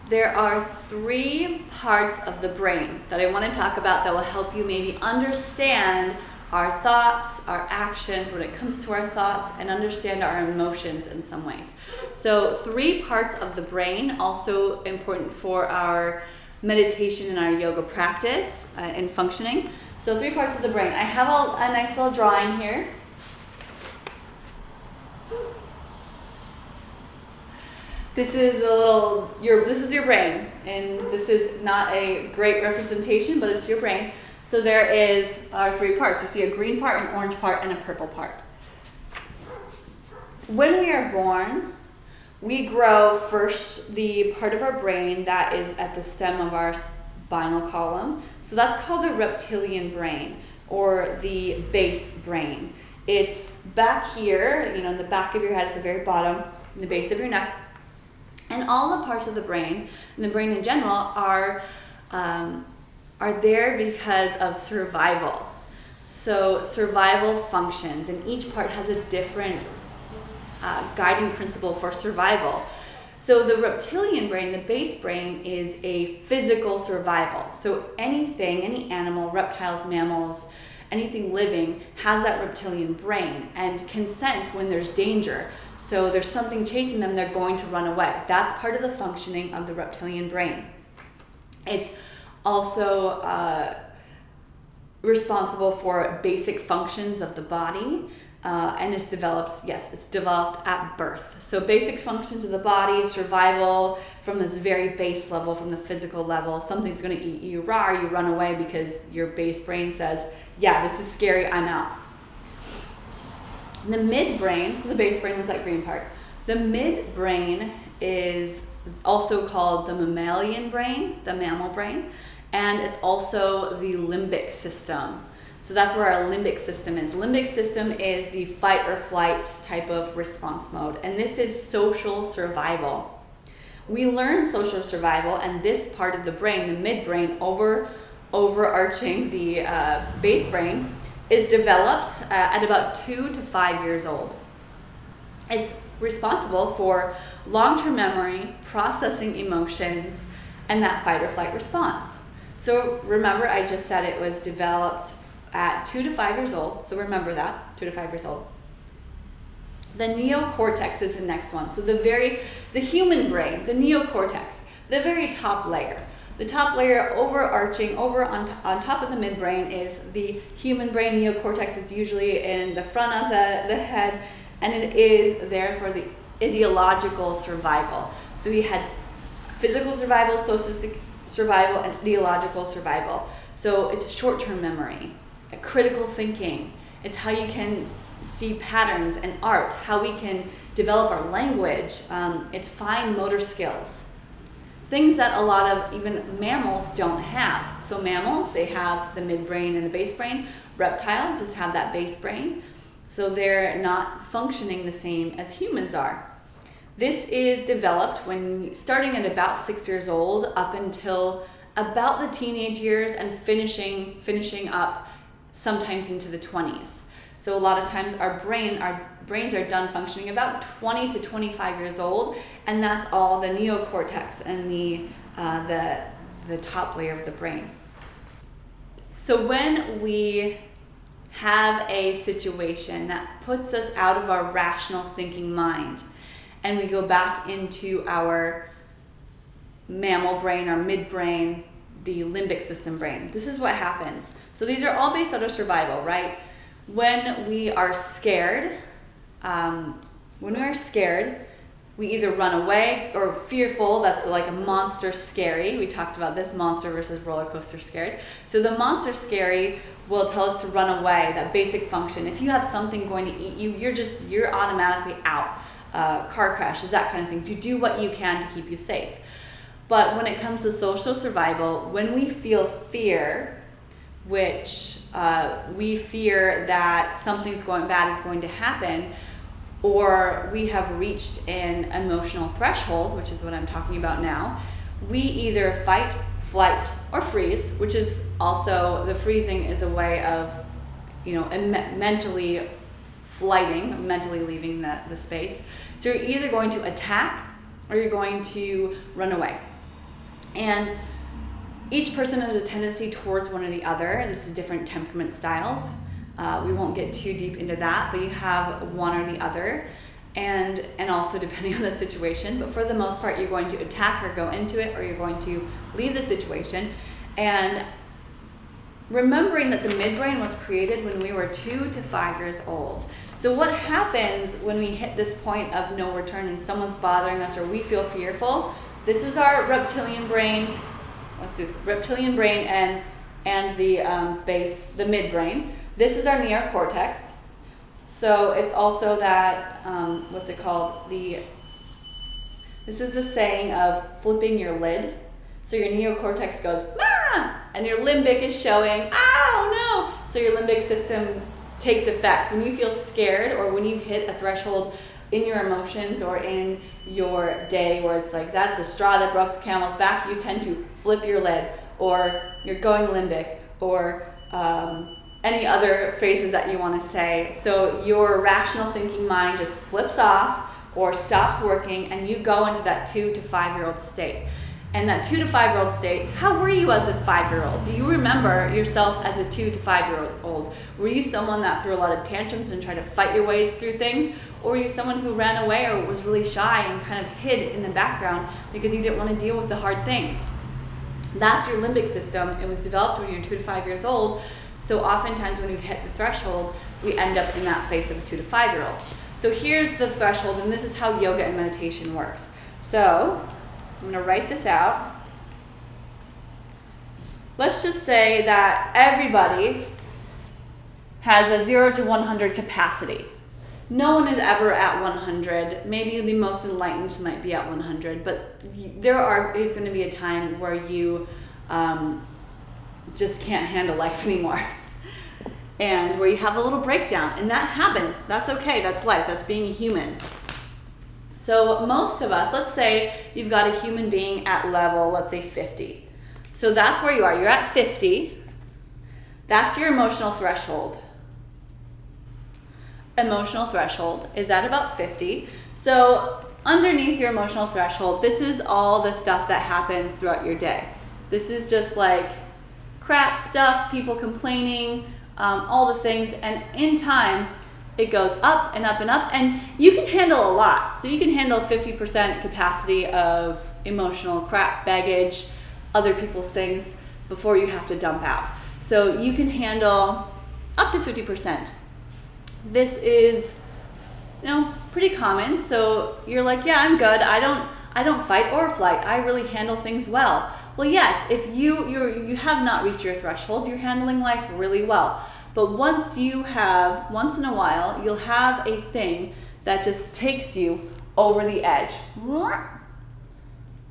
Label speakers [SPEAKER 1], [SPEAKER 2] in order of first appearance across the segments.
[SPEAKER 1] There are 3 parts of the brain that I want to talk about that will help you maybe understand our thoughts, our actions when it comes to our thoughts, and understand our emotions in some ways. So 3 parts of the brain, also important for our meditation and our yoga practice and functioning. So 3 parts of the brain. I have a nice little drawing here. This is your brain, and this is not a great representation, but it's your brain. So there is our 3 parts. You see a green part, an orange part, and a purple part. When we are born, we grow first the part of our brain that is at the stem of our spinal column. So that's called the reptilian brain, or the base brain. It's back here, in the back of your head at the very bottom, in the base of your neck. And all the parts of the brain, and the brain in general, are there because of survival. So survival functions, and each part has a different guiding principle for survival. So the reptilian brain, the base brain, is a physical survival. So any animal, reptiles, mammals, anything living has that reptilian brain and can sense when there's danger. So there's something chasing them, they're going to run away. That's part of the functioning of the reptilian brain. It's also responsible for basic functions of the body, and it's developed at birth. So basic functions of the body, survival from this very base level, from the physical level. Something's going to eat you, you run away because your base brain says, yeah, this is scary, I'm out. The midbrain, so the base brain was that green part. The midbrain is also called the mammalian brain, the mammal brain, and it's also the limbic system. So that's where our limbic system is. Limbic system is the fight or flight type of response mode, and this is social survival. We learn social survival, and this part of the brain, the midbrain, overarching the base brain, is developed at about 2 to 5 years old. It's responsible for long-term memory, processing emotions, and that fight or flight response. So remember, I just said it was developed at 2 to 5 years old. So remember that, 2 to 5 years old. The neocortex is the next one. So the human brain, the neocortex, the very top layer. The top layer overarching, on top of the midbrain, is the human brain. Neocortex is usually in the front of the head, and it is there for the ideological survival. So we had physical survival, social survival, and ideological survival. So it's short-term memory, critical thinking. It's how you can see patterns and art, how we can develop our language. It's fine motor skills. Things that a lot of even mammals don't have. So mammals, they have the midbrain and the base brain. Reptiles just have that base brain. So they're not functioning the same as humans are. This is developed starting at about 6 years old up until about the teenage years, and finishing up sometimes into the 20s. So a lot of times our brains are done functioning about 20 to 25 years old, and that's all the neocortex and the top layer of the brain. So when we have a situation that puts us out of our rational thinking mind, and we go back into our mammal brain, our midbrain, the limbic system brain, this is what happens. So these are all based out of survival, right? When we are scared, we either run away or fearful. That's like a monster scary. We talked about this, monster versus roller coaster scared. So the monster scary will tell us to run away, that basic function. If you have something going to eat you, you're automatically out. Car crashes, that kind of things. You do what you can to keep you safe. But when it comes to social survival, when we feel fear, which we fear that something's bad is going to happen, or we have reached an emotional threshold, which is what I'm talking about now, we either fight, flight, or freeze, which is also, the freezing is a way of, mentally flighting, mentally leaving the space. So you're either going to attack or you're going to run away. And each person has a tendency towards one or the other. This is different temperament styles. We won't get too deep into that, but you have one or the other, and also depending on the situation. But for the most part, you're going to attack or go into it, or you're going to leave the situation. And remembering that the midbrain was created when we were 2 to 5 years old. So what happens when we hit this point of no return and someone's bothering us or we feel fearful? This is our reptilian brain. Let's do reptilian brain and the the midbrain. This is our neocortex. So it's also that, what's it called? This is the saying of flipping your lid. So your neocortex goes, ah, and your limbic is showing, oh no. So your limbic system takes effect. When you feel scared or when you hit a threshold in your emotions or in your day where it's like, that's the straw that broke the camel's back, you tend to flip your lid, or you're going limbic, or any other phrases that you want to say. So your rational thinking mind just flips off or stops working, and you go into that 2 to 5 year old state. And that 2 to 5 year old state, how were you as a 5-year-old? Do you remember yourself as a 2 to 5 year old? Were you someone that threw a lot of tantrums and tried to fight your way through things? Or were you someone who ran away or was really shy and kind of hid in the background because you didn't want to deal with the hard things? That's your limbic system. It was developed when you're 2 to 5 years old. So oftentimes when we've hit the threshold, we end up in that place of a 2 to 5 year old. So here's the threshold, and this is how yoga and meditation works. So I'm going to write this out. Let's just say that everybody has a 0 to 100 capacity. No one is ever at 100. Maybe the most enlightened might be at 100, but there's going to be a time where you just can't handle life anymore. And where you have a little breakdown, and that happens. That's okay. That's life. That's being a human. So most of us, let's say you've got a human being at level, let's say 50. So that's where you are. You're at 50. That's your emotional threshold. Emotional threshold is at about 50. So underneath your emotional threshold, this is all the stuff that happens throughout your day. This is just like crap stuff, people complaining, all the things. And in time, it goes up and up and up, and you can handle a lot. So you can handle 50% capacity of emotional crap, baggage, other people's things before you have to dump out. So you can handle up to 50%. This is, pretty common. So you're like, yeah, I'm good. I don't fight or flight. I really handle things well. Well, yes, if you have not reached your threshold, you're handling life really well. But once in a while, you'll have a thing that just takes you over the edge.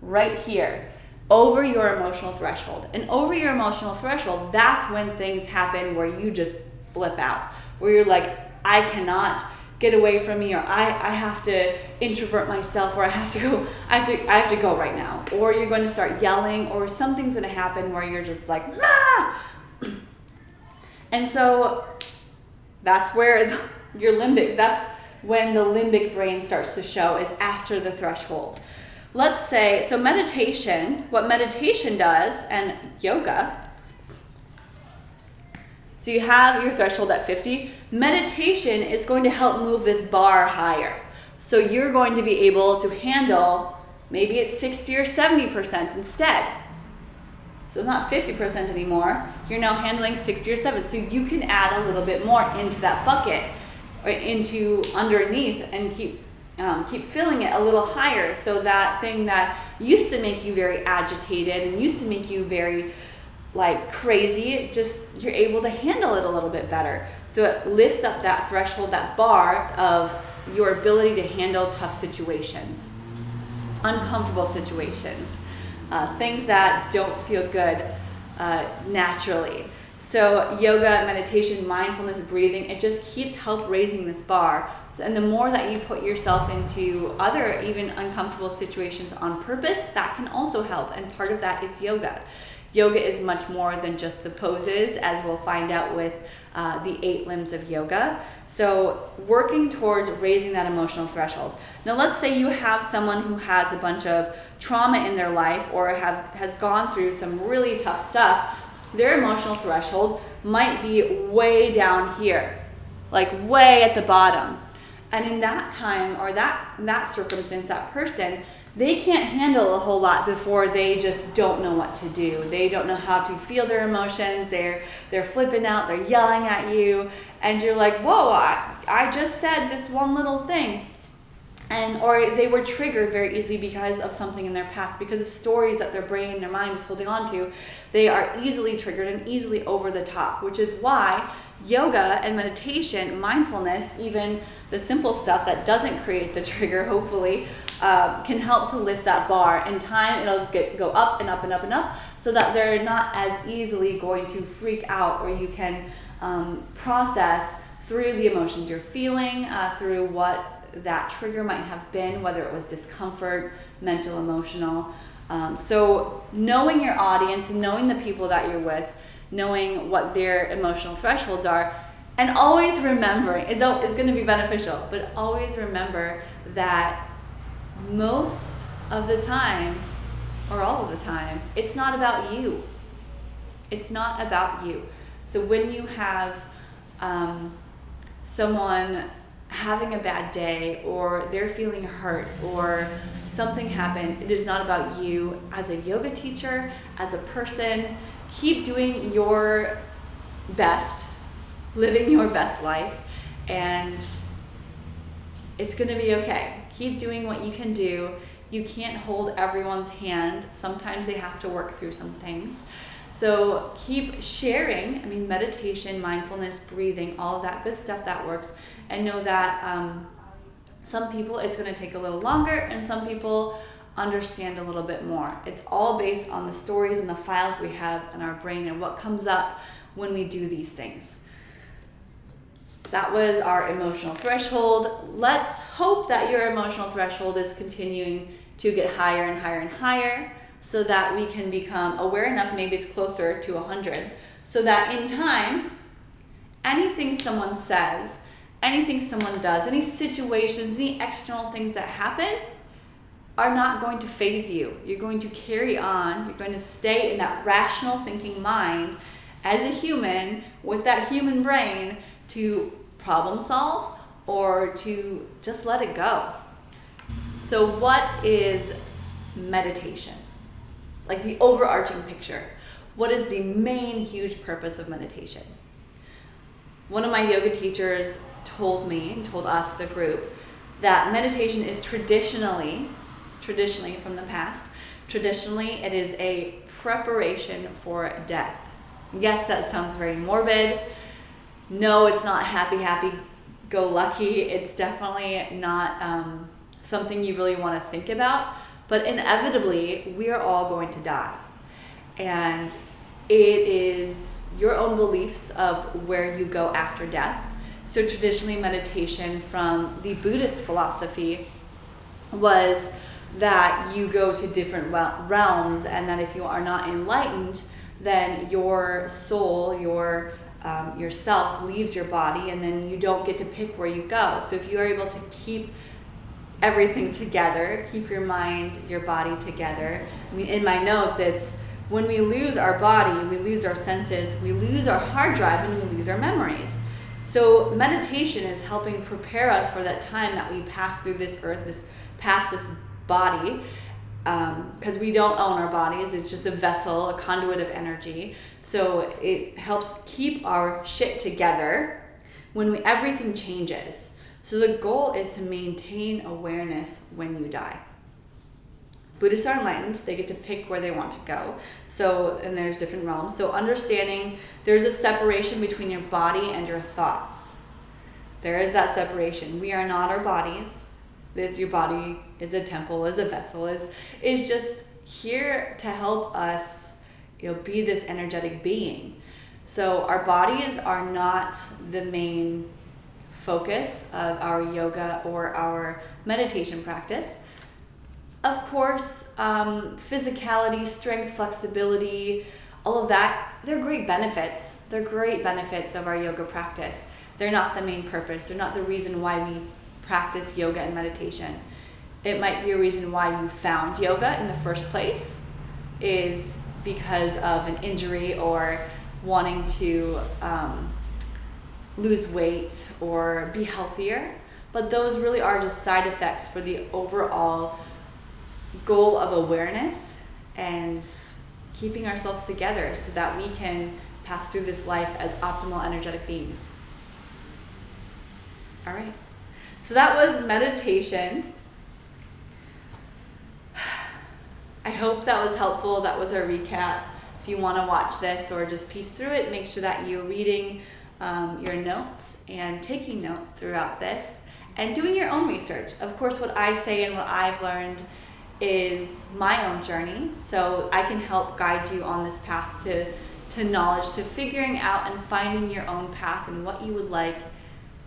[SPEAKER 1] Right here. Over your emotional threshold. And over your emotional threshold, that's when things happen where you just flip out. Where you're like, I cannot get away from me, or I have to introvert myself, or I have to go right now. Or you're going to start yelling, or something's going to happen where you're just like, ah! And so that's where your limbic, that's when the limbic brain starts to show, is after the threshold. Let's say, so meditation, what meditation does, and yoga, so you have your threshold at 50. Meditation is going to help move this bar higher. So you're going to be able to handle, maybe it's 60 or 70% instead. So it's not 50% anymore. You're now handling 60 or 70. So you can add a little bit more into that bucket, or into underneath, and keep filling it a little higher. So that thing that used to make you very agitated and used to make you very crazy, you're able to handle it a little bit better. So it lifts up that threshold, that bar of your ability to handle tough situations, uncomfortable situations, things that don't feel good naturally. So yoga, meditation, mindfulness, breathing, it just keeps help raising this bar. And the more that you put yourself into other even uncomfortable situations on purpose, that can also help. And part of that is yoga. yoga is much more than just the poses, as we'll find out with the 8 limbs of yoga. So working towards raising that emotional threshold. Now let's say you have someone who has a bunch of trauma in their life or has gone through some really tough stuff. Their emotional threshold might be way down here, like way at the bottom. And in that time or that circumstance, that person, they can't handle a whole lot before they just don't know what to do. They don't know how to feel their emotions. They're flipping out, they're yelling at you, and you're like, whoa, I just said this one little thing. Or they were triggered very easily because of something in their past, because of stories that their brain, their mind is holding on to. They are easily triggered and easily over the top, which is why yoga and meditation, mindfulness, even the simple stuff that doesn't create the trigger, hopefully, can help to lift that bar. In time, it'll go up and up and up and up, so that they're not as easily going to freak out, or you can process through the emotions you're feeling, through what that trigger might have been, whether it was discomfort, mental, emotional. So knowing your audience, knowing the people that you're with, knowing what their emotional thresholds are, and always remembering, it's going to be beneficial, but always remember that most of the time, or all of the time, it's not about you. It's not about you. So when you have someone having a bad day, or they're feeling hurt, or something happened, it is not about you as a yoga teacher, as a person. Keep doing your best, living your best life, and it's going to be okay. Keep doing what you can do. You can't hold everyone's hand. Sometimes they have to work through some things. So keep sharing. I mean, meditation, mindfulness, breathing, all of that good stuff that works. And know that some people it's going to take a little longer, and some people understand a little bit more. It's all based on the stories and the files we have in our brain and what comes up when we do these things. That was our emotional threshold. Let's hope that your emotional threshold is continuing to get higher and higher and higher, so that we can become aware enough, maybe it's closer to 100, so that in time, anything someone says, anything someone does, any situations, any external things that happen are not going to faze you. You're going to carry on. You're going to stay in that rational thinking mind as a human with that human brain to problem solve or to just let it go. So what is meditation? Like the overarching picture. What is the main huge purpose of meditation? One of my yoga teachers told me and told us, the group, that meditation is traditionally from the past, traditionally it is a preparation for death. Yes, that sounds very morbid. No, it's not happy go lucky. It's definitely not something you really want to think about, but inevitably we are all going to die, and it is your own beliefs of where you go after death. So traditionally, meditation from the Buddhist philosophy was that you go to different realms, and that if you are not enlightened, then your soul, your self leaves your body, and then you don't get to pick where you go. So if you are able to keep everything together, keep your mind, your body together. I mean, in my notes, it's when we lose our body, we lose our senses, we lose our hard drive, and we lose our memories. So meditation is helping prepare us for that time that we pass through this earth, past this body, because we don't own our bodies. It's just a vessel, a conduit of energy. So it helps keep our shit together when everything changes. So the goal is to maintain awareness when you die. Buddhists are enlightened. They get to pick where they want to go. So, and there's different realms. So understanding there's a separation between your body and your thoughts. There is that separation. We are not our bodies. Your body is a temple, is a vessel, is just here to help us, be this energetic being. So our bodies are not the main focus of our yoga or our meditation practice. Of course, physicality, strength, flexibility, all of that, they're great benefits. They're great benefits of our yoga practice. They're not the main purpose. They're not the reason why we practice yoga and meditation. It might be a reason why you found yoga in the first place is because of an injury or wanting to lose weight or be healthier. But those really are just side effects for the overall goal of awareness and keeping ourselves together so that we can pass through this life as optimal energetic beings. All right. So that was meditation. I hope that was helpful. That was our recap. If you want to watch this or just piece through it, make sure that you're reading your notes and taking notes throughout this and doing your own research. Of course, what I say and what I've learned is my own journey, so I can help guide you on this path to knowledge, to figuring out and finding your own path and what you would like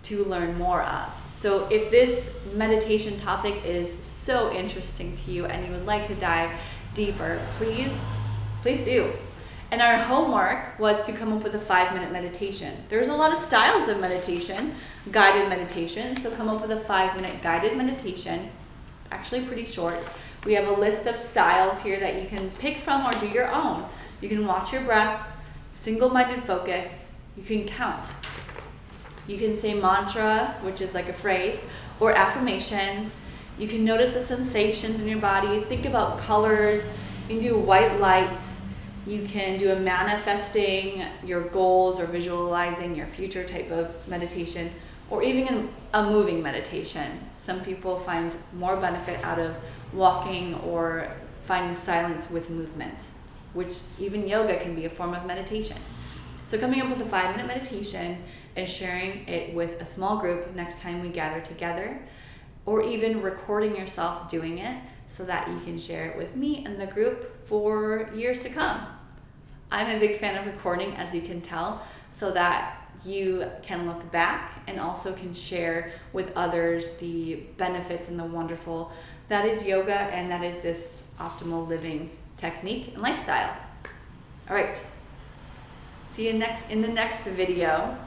[SPEAKER 1] to learn more of. So if this meditation topic is so interesting to you and you would like to dive deeper, please do. And our homework was to come up with a 5-minute meditation. There's a lot of styles of meditation, guided meditation, so come up with a 5-minute guided meditation. It's actually pretty short. We have a list of styles here that you can pick from or do your own. You can watch your breath, single-minded focus, you can count. You can say mantra, which is like a phrase, or affirmations. You can notice the sensations in your body. Think about colors. You can do white light. You can do a manifesting your goals or visualizing your future type of meditation, or even a moving meditation. Some people find more benefit out of walking or finding silence with movement, which even yoga can be a form of meditation. So coming up with a 5-minute meditation and sharing it with a small group next time we gather together, or even recording yourself doing it so that you can share it with me and the group for years to come. I'm a big fan of recording, as you can tell, so that you can look back and also can share with others the benefits and the wonderful that is yoga and that is this optimal living technique and lifestyle. All right. See you in the next video.